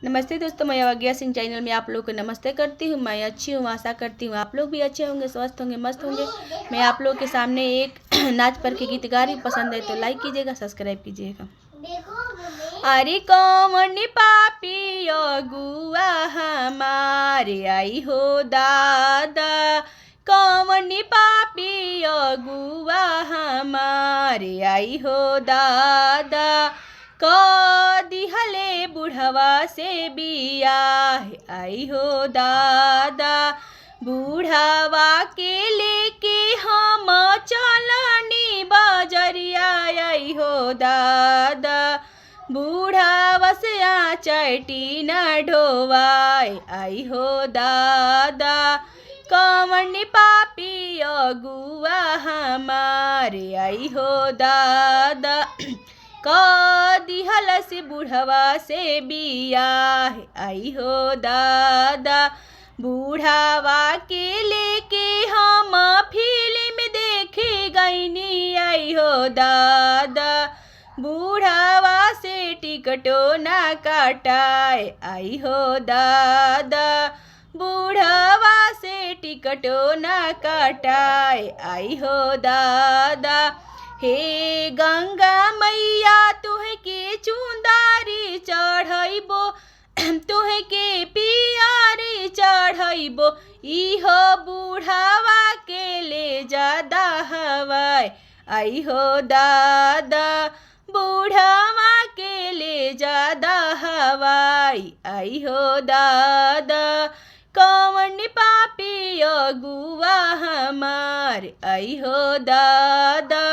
नमस्ते दोस्तों, मैं अवज्ञा सिंह चैनल में आप लोग को नमस्ते करती हूँ। मैं अच्छी हूँ, आशा करती हूँ आप लोग भी अच्छे होंगे, स्वस्थ होंगे, मस्त होंगे। मैं आप लोग के सामने एक नाच पर के गीत गा रही हूँ। पसंद है तो लाइक कीजिएगा, सब्सक्राइब कीजिएगा। अरे कौन पापी अगुआ हमारे आई हो दादा, कौन पापी अगुआ हमारे आई हो दादा, दिहले बुढ़वा से बियाह आई हो दादा, बुढ़वा के लेके हम चलनी बजरिया आई हो दादा, बुढ़वा से चैटी न ढोवाए आई हो दादा, कौन पापी अगुआ हमारे आई हो दादा, दिहल से बुढ़वा से बियाह आई हो दादा, बुढ़ावा के लेके हम फिल्म देखे गईनी आई हो दादा, बुढ़ावा से टिकटो ना काटाए आई हो दादा, बुढ़ावा से टिकटो ना काटाए आई हो दादा, हे गंगा मैया तुह के चुंदारी चढ़ैबो, तुह के पियारी चढ़ैबो, इहो बुढ़ावा के ले जादा हवाई आई हो दादा, बुढ़ावा के ले जादा हवाई आई हो दादा, कौन पापी अगुआ हमार आई हो दादा,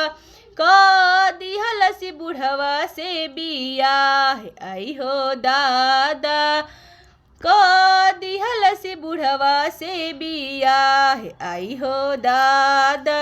दिहल से बुढ़वा से बियाह आई हो दादा, दिहल से बुढ़वा से बियाह आई हो दादा।